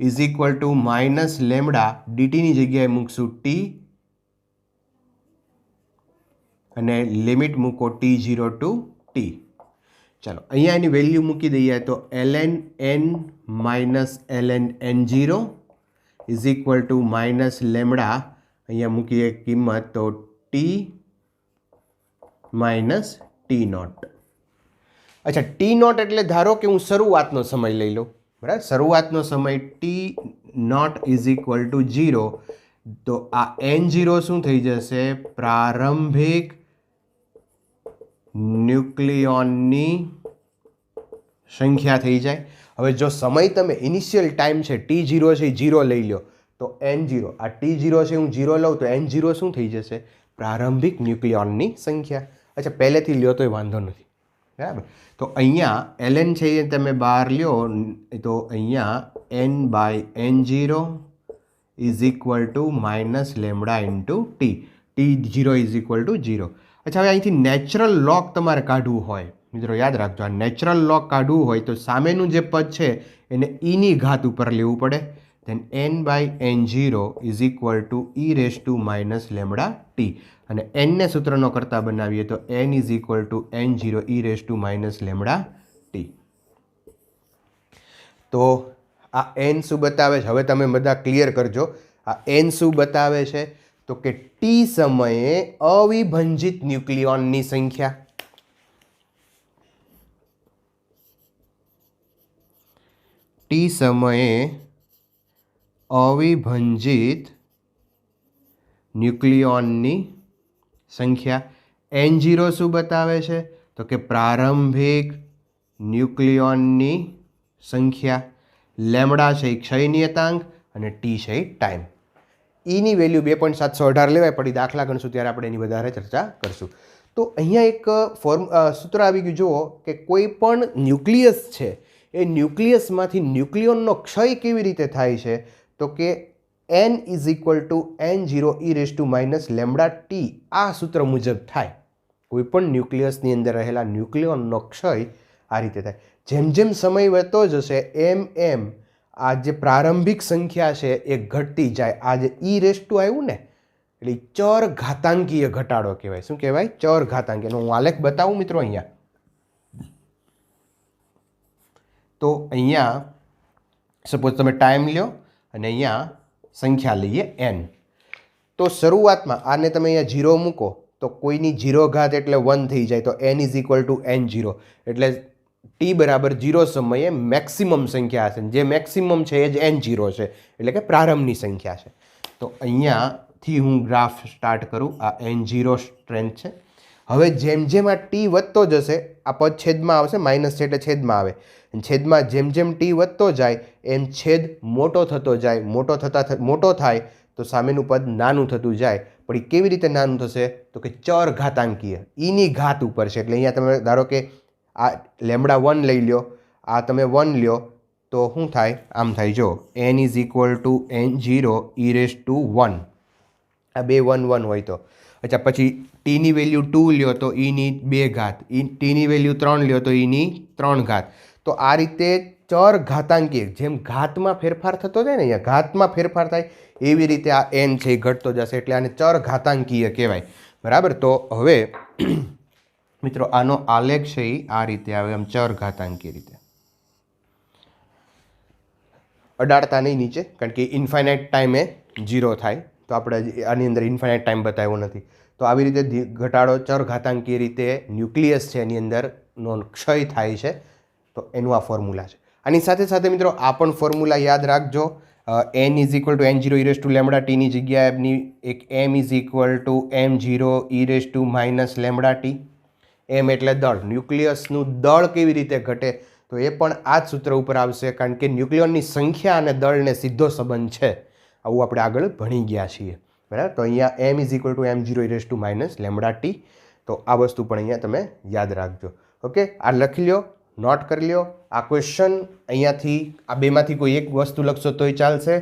is equal to minus lambda ડીટીની જગ્યાએ મૂકશું t અને લિમિટ મૂકો t0 to t. ચાલો અહીંયા એની વેલ્યુ મૂકી દઈએ તો ln n minus ln n0 is equal to minus lambda, અહીંયા મૂકીએ કિંમત તો t માઇનસ ટી નોટ. અચ્છા, ટી નોટ એટલે ધારો કે હું શરૂઆતનો સમય લઈ લઉં, બરાબર. શરૂઆતનો સમય T nought is equal to 0, તો આ n0 શું થઈ જશે? પ્રારંભિક ન્યુક્લિયોનની સંખ્યા થઈ જાય. હવે જો સમય તમે ઇનિશિયલ ટાઈમ છે t0 છે એ 0 લઈ લો તો n0, આ t0 છે હું 0 લઉં તો n0 શું થઈ જશે? પ્રારંભિક ન્યુક્લિયોનની સંખ્યા. અચ્છા, પહેલેથી લ્યો તોય વાંધો નથી, બરાબર. તો અહીંયા ln છે એ તમે બહાર લ્યો તો અહીંયા n/n0 is equal to minus lambda into T. t0 is equal to 0. અચ્છા, હવે અહીંથી નેચરલ લોગ તમારે કાઢવું હોય, મિત્રો યાદ રાખજો, આ નેચરલ લોગ કાઢવું હોય તો સામેનું જે પદ છે એને ઈની ઘાત ઉપર લેવું પડે. Then n/n0 is equal to e raise to minus lambda T, અને n ને સૂત્રનો કરતા બનાવીએ તો n is equal to n0 e raise to minus lambda T. તો આ n શું બતાવે છે? હવે તમે બધા ક્લિયર કરજો. આ n શું બતાવે છે? તો કે ટી સમયે અવિભંજિત ન્યુક્લિયોનની સંખ્યા. ટી સમયે અવિભંજિત ન્યુક્લિયોનની સંખ્યા. n0 શું બતાવે છે? તો કે પ્રારંભિક ન્યુક્લિયોનની સંખ્યા. લેમડા છે એ ક્ષય નિયતાંક અને ટી છે એ ટાઈમ. ઈની વેલ્યુ 2.718 લેવાય પડી, દાખલા ગણશું ત્યારે આપણે એની વધારે ચર્ચા કરશું. તો અહીંયા એક સૂત્ર આવી ગયું. જુઓ કે કોઈ પણ ન્યુક્લિયસ છે એ ન્યુક્લિયસમાંથી ન્યુક્લિયોનનો ક્ષય કેવી રીતે થાય છે? તો કે n is equal to n0 e raise to minus lambda T, આ સૂત્ર મુજબ થાય. કોઈ પણ ન્યુક્લિયસની અંદર રહેલા ન્યુક્લિયોનનો ક્ષય આ રીતે થાય. જેમ જેમ સમય વધતો જશે એમ એમ આ જે પ્રારંભિક સંખ્યા છે એ ઘટતી જાય. આ જે ઈ રેસ ટુ આવ્યું ને એટલે ચર ઘાતાંકીય ઘટાડો કહેવાય. શું કહેવાય? ચર ઘાતાંકીય. હું આલેખ બતાવું મિત્રો અહીંયા. તો અહીંયા સપોઝ તમે ટાઈમ લ્યો અને અહીંયા સંખ્યા લઈએ n. તો શરૂઆતમાં આને તમે અહીંયા 0 મૂકો તો કોઈની 0 ઘાત એટલે 1 થઈ જાય, તો n is equal to n0, એટલે t બરાબર 0 સમયે મેક્સિમમ સંખ્યા હશે. જે મેક્સિમમ છે એ જ n0 છે, એટલે કે પ્રારંભની સંખ્યા છે. તો અહીંયાથી હું ગ્રાફ સ્ટાર્ટ કરું. આ n0 સ્ટ્રેન્થ છે. હવે જેમ જેમ આ t વધતો જશે, આ પદ છેદમાં આવશે, માઇનસ છે એટલે છેદમાં આવે. છેદમાં જેમ જેમ t વધતો જાય એમ છેદ મોટો થતો જાય. મોટો થાય તો સામેનું પદ નાનું થતું જાય. પણ એ કેવી રીતે નાનું થશે? તો કે ચર ઘાતાંકીય, ઈની ઘાત ઉપર છે. એટલે અહીંયા તમે ધારો કે આ લેમડા 1 લઈ લ્યો, આ તમે 1 લ્યો તો શું થાય? આમ થાય. જો n is equal to n0 e raise two 1, આ બે 1 1 હોય તો. અચ્છા, પછી ટીની વેલ્યુ 2 લ્યો તો ઈની 2 ઘાત, ટીની વેલ્યુ 3 લ્યો તો ઈની 3 ઘાત. તો આ રીતે ચર ઘાતાંકીય, જેમ ઘાતમાં ફેરફાર થતો જાય ને, અહીંયા ઘાતમાં ફેરફાર થાય એવી રીતે આ n છે એ ઘટતો જશે, એટલે આને ચર ઘાતાંકીય કહેવાય. બરાબર. તો હવે મિત્રો આનો આલેખ છે એ આ રીતે આવે, આમ ચર ઘાતાંકીય રીતે. અડાડતા નહીં નીચે, કારણ કે ઇન્ફાઇનાઇટ ટાઈમે 0 થાય. તો આપણે આની અંદર ઇન્ફાઇનાઇટ ટાઈમ બતાવ્યો નથી. તો આવી રીતે ઘટાડો ચર ઘાતાંકીય રીતે ન્યુક્લિયસ છે એની અંદરનો ક્ષય થાય છે. તો એનું આ ફોર્મ્યુલા છે. આની સાથે સાથે મિત્રો આ પણ ફોર્મ્યુલા યાદ રાખજો. n is equal to n0 e raise to lambda ટીની જગ્યાએ એમની એક m is equal to m0 e raise to minus lambda t. m એટલે દળ. ન્યુક્લિયસનું દળ કેવી રીતે ઘટે? તો એ પણ આ જ સૂત્ર ઉપર આવશે, કારણ કે ન્યુક્લિયોનની સંખ્યા અને દળને સીધો સંબંધ છે. આવું આપણે આગળ ભણી ગયા છીએ. બરાબર. તો અહીંયા m is equal to m0 e raise to minus lambda T. તો આ વસ્તુ પણ અહીંયા તમે યાદ રાખજો. ઓકે, આ લખી લો. નોટ કરી લ્યો આ ક્વેશ્ચન. અહીંયાથી આ બેમાંથી કોઈ એક વસ્તુ લખશો તોય ચાલશે.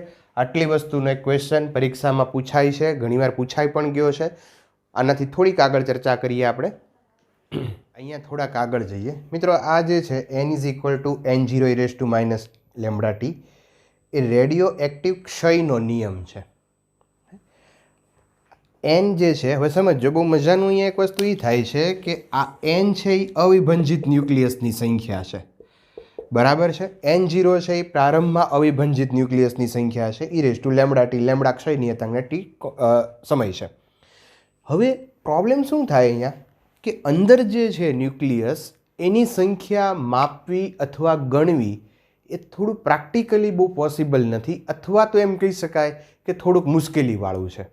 આટલી વસ્તુનો એક ક્વેશ્ચન પરીક્ષામાં પૂછાય છે, ઘણીવાર પૂછાઈ પણ ગયો છે. આનાથી થોડીક આગળ ચર્ચા કરીએ આપણે. અહીંયા થોડાક આગળ જઈએ મિત્રો. આ જે છે n=n0e λt એ રેડિયો એક્ટિવ ક્ષયનો નિયમ છે. n જે છે, હવે સમજો, બહુ મજાનું અહીંયા એક વસ્તુ એ થાય છે કે આ n છે એ અવિભંજિત ન્યુક્લિયસની સંખ્યા છે, બરાબર છે. n0 છે એ પ્રારંભમાં અવિભંજિત ન્યુક્લિયસની સંખ્યા છે, e⁻λt, લેમ્બડા ક્ષય નિયતાંકને t સમય છે. હવે પ્રોબ્લેમ શું થાય અહીંયા કે અંદર જે છે ન્યુક્લિયસ એની સંખ્યા માપવી અથવા ગણવી એ થોડું પ્રેક્ટિકલી બહુ પોસિબલ નથી, અથવા તો એમ કહી શકાય કે થોડુંક મુશ્કેલીવાળું છે.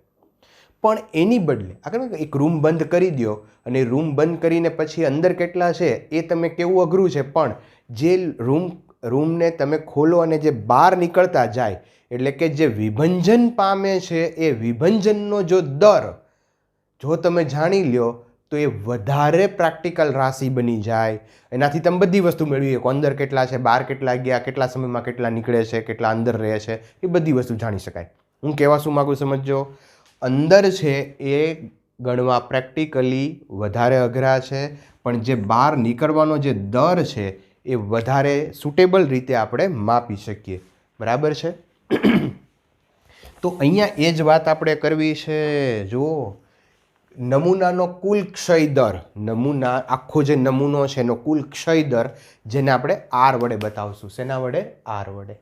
પણ એની બદલે આગળ એક રૂમ બંધ કરી દો અને રૂમ બંધ કરીને પછી અંદર કેટલા છે એ તમે કેવું અઘરું છે, પણ જે રૂમને તમે ખોલો અને જે બહાર નીકળતા જાય એટલે કે જે વિભંજન પામે છે એ વિભંજનનો જો દર જો તમે જાણી લ્યો તો એ વધારે પ્રેક્ટિકલ રાશિ બની જાય. એનાથી તમે બધી વસ્તુ મેળવી શકો. અંદર કેટલા છે, બહાર કેટલા ગયા, કેટલા સમયમાં કેટલા નીકળે છે, કેટલા અંદર રહે છે, એ બધી વસ્તુ જાણી શકાય. હું કહેવા શું માગું સમજો. અંદર છે એ ગણવા પ્રેક્ટિકલી વધારે અઘરા છે, પણ જે બહાર નીકળવાનો જે દર છે એ વધારે સુટેબલ રીતે આપણે માપી શકીએ, બરાબર છે. તો અહીંયા એ જ વાત આપણે કરવી છે. જુઓ, નમૂનાનો કુલ ક્ષય દર, નમૂના આખો જે નમૂનો છે એનો કુલ ક્ષય દર, જેને આપણે R વડે બતાવશું. શેના વડે? R વડે.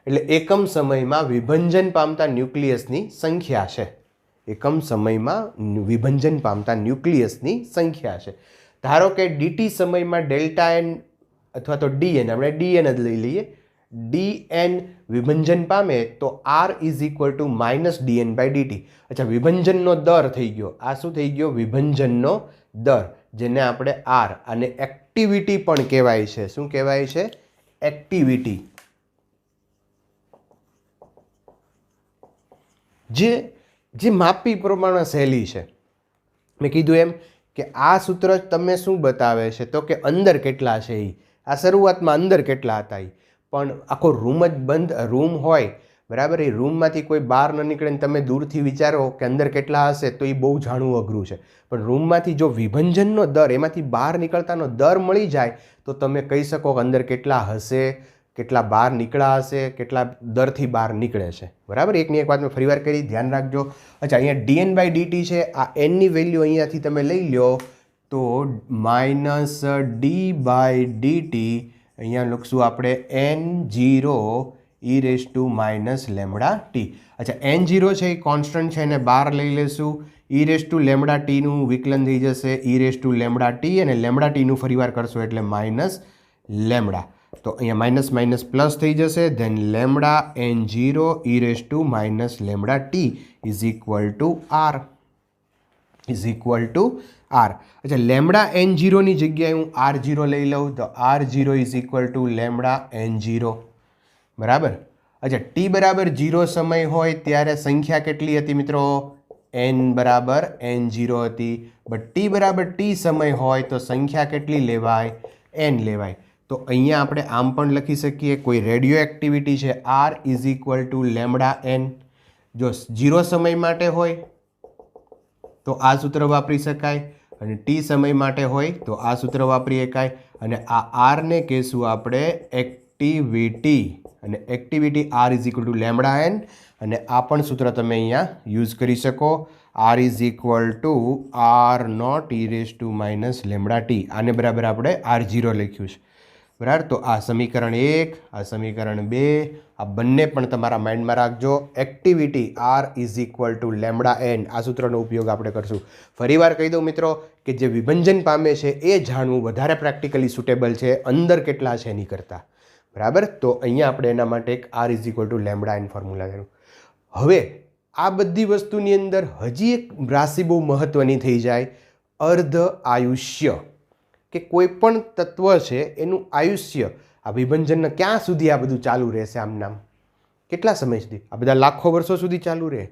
એટલે એકમ સમયમાં વિભંજન પામતા ન્યુક્લિયસની સંખ્યા છે. એકમ સમયમાં વિભંજન પામતા ન્યુક્લિયસની સંખ્યા છે. ધારો કે dt સમયમાં Δn અથવા તો dn, આપણે dn જ લઈ લઈએ. dn વિભંજન પામે તો R -dn/dt. અચ્છા, વિભંજનનો દર થઈ ગયો. આ શું થઈ ગયો? વિભંજનનો દર, જેને આપણે R અને એક્ટિવિટી પણ કહેવાય છે. શું કહેવાય છે? એક્ટિવિટી. જે માપી પ્રમાણે સહેલી છે. મેં કીધું એમ કે આ સૂત્ર તમે શું બતાવે છે તો કે અંદર કેટલા છે એ. આ શરૂઆતમાં અંદર કેટલા હતા એ, પણ આખો રૂમ જ બંધ રૂમ હોય, બરાબર, એ રૂમમાંથી કોઈ બહાર ન નીકળે ને તમે દૂરથી વિચારો કે અંદર કેટલા હશે તો એ બહુ જાણવું અઘરું છે. પણ રૂમમાંથી જો વિભંજનનો દર, એમાંથી બહાર નીકળતાનો દર મળી જાય તો તમે કહી શકો કે અંદર કેટલા હશે, કેટલા બહાર નીકળ્યા હશે, કેટલા દરથી બહાર નીકળે છે, બરાબર. એકની એક વાત મેં ફરીવાર કરી, ધ્યાન રાખજો. અચ્છા, અહીંયા dn/dt છે, આ nની વેલ્યુ અહીંયાથી તમે લઈ લો તો -d/dt અહીંયા લખશું આપણે n0e⁻λt. અચ્છા, n0 છે એ કોન્સ્ટન્ટ છે, એને બહાર લઈ લેશું. e⁻λtનું વિકલન થઈ જશે e⁻λt, અને λtનું ફરીવાર કરશો એટલે -λ. તો અહીંયા માઇનસ માઇનસ પ્લસ થઈ જશે. Then n0e⁻λt R. અચ્છા, n0ની જગ્યાએ હું R0 લઈ લઉં તો R0 n0, બરાબર. અચ્છા, t બરાબર 0 સમય હોય ત્યારે સંખ્યા કેટલી હતી મિત્રો? n બરાબર n0 હતી. બટ t બરાબર t સમય હોય તો સંખ્યા કેટલી લેવાય? n લેવાય. તો અહીંયા આપણે આમ પણ લખી શકીએ, કોઈ રેડિયો એક્ટિવિટી છે R =λn. જો 0 સમય માટે હોય તો આ સૂત્ર વાપરી શકાય, અને t સમય માટે હોય તો આ સૂત્ર વાપરી શકાય. અને આ R ને કહેશું આપણે એક્ટિવિટી, અને એક્ટિવિટી R =λn, અને આ પણ સૂત્ર તમે અહીંયા યુઝ કરી શકો. R = R0e⁻λt. આને બરાબર આપણે R0 લખ્યું છે, બરાબર. તો આ સમીકરણ 1, આ સમીકરણ 2, આ બંને પણ તમારા માઇન્ડમાં રાખજો. એક્ટિવિટી R =λn, આ સૂત્રનો ઉપયોગ આપણે કરશું. ફરીવાર કહી દઉં મિત્રો કે જે વિભંજન પામે છે એ જાણવું વધારે પ્રેક્ટિકલી સુટેબલ છે અંદર કેટલા છે એની કરતાં, બરાબર. તો અહીંયા આપણે એના માટે એક R = λn ફોર્મ્યુલા કર્યું. હવે આ બધી વસ્તુની અંદર હજી એક રાશિ બહુ મહત્ત્વની થઈ જાય, અર્ધ આયુષ્ય. કે કોઈ પણ તત્વ છે એનું આયુષ્ય, આ વિભંજન ક્યાં સુધી આ બધું ચાલુ રહેશે? આમ નામ કેટલા સમય સુધી? આ બધા લાખો વર્ષો સુધી ચાલુ રહે,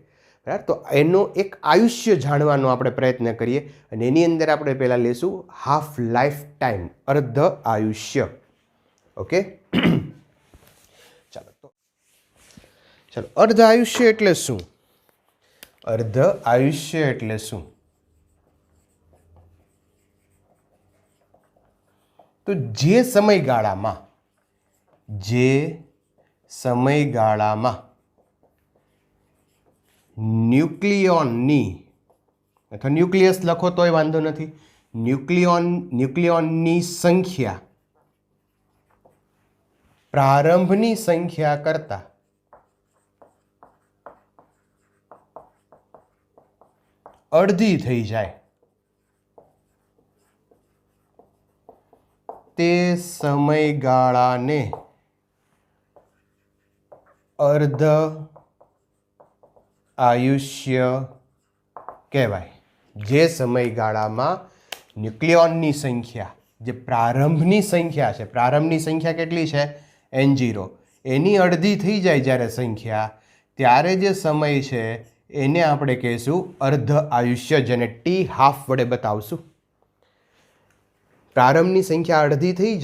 બરાબર. તો એનો એક આયુષ્ય જાણવાનો આપણે પ્રયત્ન કરીએ, અને એની અંદર આપણે પહેલાં લેશું હાફ લાઈફ ટાઈમ, અર્ધ આયુષ્ય. ઓકે, ચાલો અર્ધ આયુષ્ય એટલે શું? અર્ધ આયુષ્ય એટલે શું? તો જે સમયગાળામાં ન્યુક્લિયોનની અથવા ન્યુક્લિયસ લખો તોય વાંધો નથી, ન્યુક્લિયોનની સંખ્યા પ્રારંભની સંખ્યા કરતા અડધી થઈ જાય તે સમયગાળાને અર્ધ આયુષ્ય કહેવાય. જે સમયગાળામાં ન્યુક્લિયોનની સંખ્યા, જે પ્રારંભની સંખ્યા છે, પ્રારંભની સંખ્યા કેટલી છે? N0, એની અડધી થઈ જાય જ્યારે સંખ્યા, ત્યારે જે સમય છે એને આપણે કહીશું અર્ધ આયુષ્ય, જેને T½ વડે બતાવશું. પ્રારંભની સંખ્યા અડધી થઈ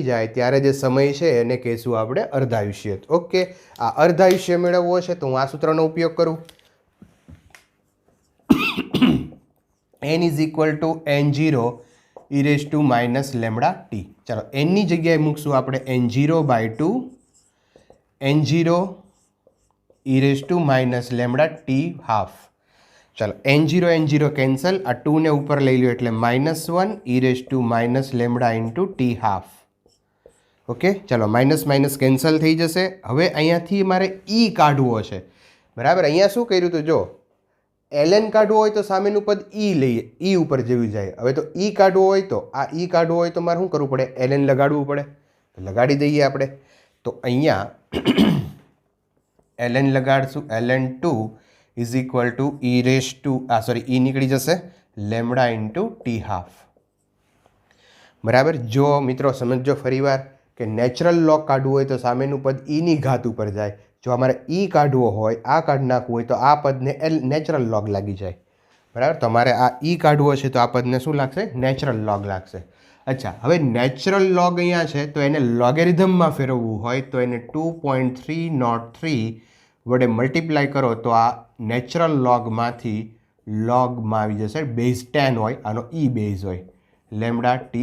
જાય ત્યારે જે સમય છે એને કહીશું આપણે અર્ધાયુષ્ય. ઓકે, આ અર્ધાયુષ્ય મેળવવો છે તો હું આ સૂત્રનો ઉપયોગ કરું. n = N0 e⁻ λt. ચાલો nની જગ્યાએ મૂકશું આપણે N0/2 N0 e⁻ ચાલો N0 કેન્સલ, આ 2 ને ઉપર લઈ લો એટલે -1 e⁻ ઓકે, ચાલો માઇનસ કેન્સલ થઈ જશે. હવે અહીંયાથી મારે E કાઢવો છે, બરાબર. અહીંયા શું કર્યું હતું? જો ln કાઢવો હોય તો સામેનું પદ E લઈએ, E ઉપર જેવું જાય. હવે તો E કાઢવો હોય તો મારે શું કરવું પડે? ln લગાડવું પડે. લગાડી દઈએ આપણે. તો અહીંયા ln લગાડશું. ln2 E નીકળી જશે λ/T². બરાબર. જો મિત્રો સમજો ફરીવાર કે નેચરલ લોગ કાઢવું હોય તો સામેનું પદ E ની ઘાત ઉપર જાય. જો અમારે E કાઢવો હોય, આ કાઢ નાખવું હોય તો આ પદને નેચરલ લોગ લાગી જાય. બરાબર. તો અમારે આ E કાઢવો છે તો આ પદને શું લાગશે? નેચરલ લોગ લાગશે. અચ્છા, હવે નેચરલ લોગ અહીંયા છે તો એને લોગેરિધમમાં ફેરવવું હોય તો એને 2.303 વડે મલ્ટીપ્લાય કરો તો આ નેચરલ લોગમાંથી લોગમાં આવી જશે. બેઝ 10 હોય, આનો E બેઝ હોય λT².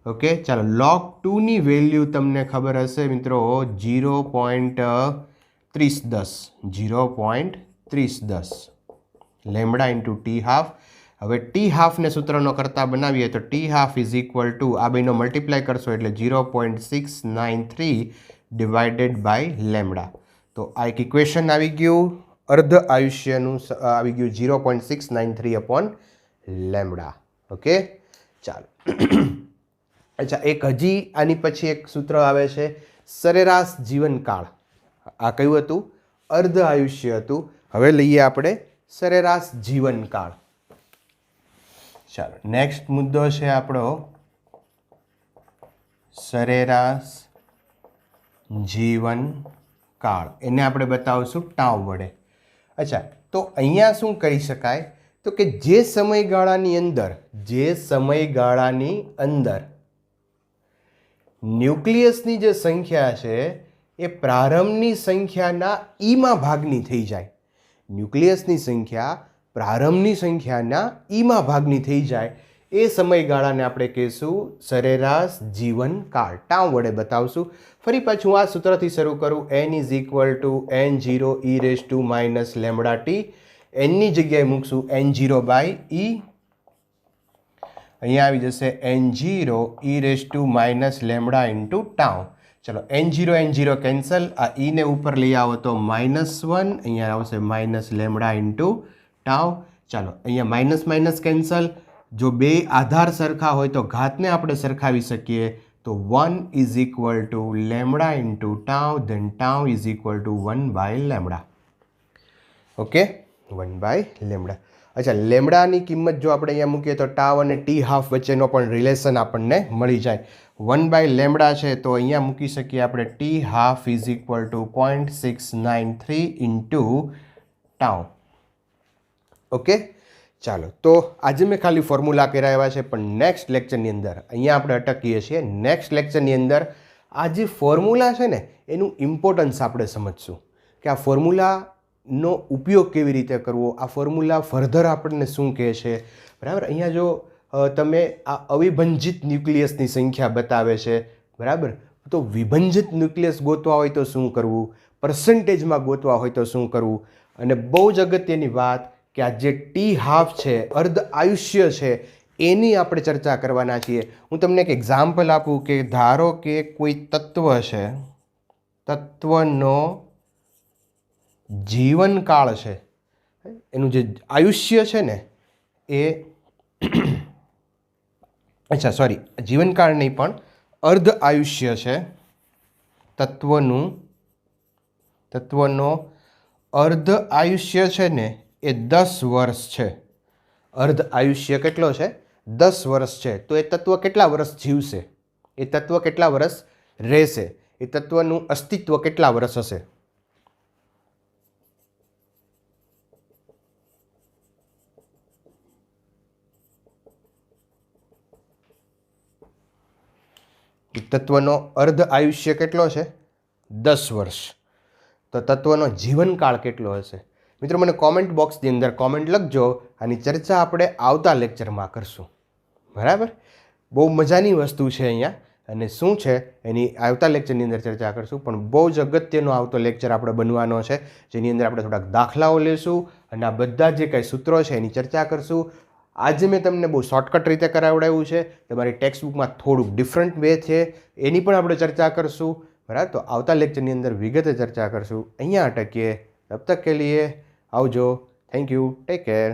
ઓકે, ચાલો log 2ની વેલ્યુ તમને ખબર હશે મિત્રો 0.3010 λ/T². હવે T½ ને સૂત્રનો કરતા બનાવીએ તો T½ આ બેનો મલ્ટીપ્લાય કરશો એટલે 0.693 / તો આ એક ઇક્વેશન આવી ગયું, અર્ધ આયુષ્યનું આવી ગયું 0.693/λ. ઓકે, ચાલો. અચ્છા, એક હજી આની પછી એક સૂત્ર આવે છે સરેરાશ જીવનકાળ. આ કયું હતું? અર્ધ આયુષ્ય હતું. હવે લઈએ આપણે સરેરાશ જીવનકાળ. ચાલો, નેક્સ્ટ મુદ્દો છે આપણો સરેરાશ જીવનકાળ. એને આપણે બતાવશું ટાઉ વડે. અચ્છા, તો અહીંયા શું કરી શકાય? તો કે જે સમયગાળાની અંદર ન્યુક્લિયસની જે સંખ્યા છે એ પ્રારંભની સંખ્યાના ઈમાં ભાગની થઈ જાય. ન્યુક્લિયસની સંખ્યા પ્રારંભની સંખ્યાના ઈમાં ભાગની થઈ જાય એ સમયગાળાને આપણે કહીશું સરેરાશ જીવનકાળ. ટાઉ વડે બતાવશું. ફરી પાછું આ સૂત્રથી શરૂ કરું. n = N0 e⁻ λt. nની જગ્યાએ મૂકશું N0/E. અહીંયા આવી જશે N0 e⁻ λ × ચલો N0 કેન્સલ, આ E ને ઉપર લઈ આવો તો -1, અહીંયા આવશે -λ × ચાલો અહીંયા માઇનસ કેન્સલ. જો બે આધાર સરખા હોય તો ઘાતને આપણે સરખાવી શકીએ તો 1 = λ × then τ = 1/λ. ઓકે, 1/λ. અચ્છા, લેમડાની કિંમત જો આપણે અહીંયા મૂકીએ તો ટાવ અને T½ વચ્ચેનો પણ રિલેશન આપણને મળી જાય. 1/λ છે તો અહીંયા મૂકી શકીએ આપણે T½ = 0.693 × τ. ઓકે, ચાલો, તો આજે મેં ખાલી ફોર્મ્યુલા કરાવ્યા છે, પણ નેક્સ્ટ લેક્ચરની અંદર અહીંયા આપણે અટકીએ છીએ. નેક્સ્ટ લેક્ચરની અંદર આ જે ફોર્મ્યુલા છે ને એનું ઇમ્પોર્ટન્સ આપણે સમજશું કે આ ફોર્મ્યુલાનો ઉપયોગ કેવી રીતે કરવો, આ ફોર્મ્યુલા ફર્ધર આપણને શું કહે છે. બરાબર, અહીંયા જો તમે આ અવિભંજિત ન્યુક્લિયસની સંખ્યા બતાવે છે, બરાબર, તો વિભંજિત ન્યુક્લિયસ ગોતવા હોય તો શું કરવું, પર્સન્ટેજમાં ગોતવા હોય તો શું કરવું. અને બહુ જ અગત્યની વાત કે આ જે T½ છે, અર્ધ આયુષ્ય છે, એની આપણે ચર્ચા કરવાના છીએ. હું તમને એક એક્ઝામ્પલ આપું કે ધારો કે કોઈ તત્વ છે, તત્વનો જીવનકાળ છે, એનું જે આયુષ્ય છે ને એ અચ્છા સોરી, જીવનકાળ નહીં પણ અર્ધ આયુષ્ય છે. તત્વનો અર્ધ આયુષ્ય છે ને એ 10 વર્ષ છે. અર્ધ આયુષ્ય કેટલો છે? 10 વર્ષ છે. તો એ તત્વ કેટલા વર્ષ જીવશે, એ તત્વ કેટલા વર્ષ રહેશે, એ તત્વનું અસ્તિત્વ કેટલા વર્ષ હશે? તત્વનો અર્ધ આયુષ્ય કેટલો છે? 10 વર્ષ. તો તત્વનો જીવનકાળ કેટલો હશે? મિત્રો મને કોમેન્ટ બોક્સની અંદર કોમેન્ટ લખજો. આની ચર્ચા આપણે આવતા લેક્ચરમાં કરશું. બરાબર, બહુ મજાની વસ્તુ છે અહીંયા, અને શું છે એની આવતા લેક્ચરની અંદર ચર્ચા કરશું. પણ બહુ જ અગત્યનો આવતો લેક્ચર આપણે બનવાનો છે, જેની અંદર આપણે થોડાક દાખલાઓ લેશું અને આ બધા જે કાંઈ સૂત્રો છે એની ચર્ચા કરશું. આજે મેં તમને બહુ શોર્ટકટ રીતે કરાવડાવ્યું છે, તમારી ટેક્સ્ટ બુકમાં થોડુંક ડિફરન્ટ વે છે, એની પણ આપણે ચર્ચા કરશું. બરાબર, તો આવતા લેક્ચરની અંદર વિગતે ચર્ચા કરશું. અહીંયા અટકીએ. તબ તક કે લીએ આવજો. Thank you. Take care.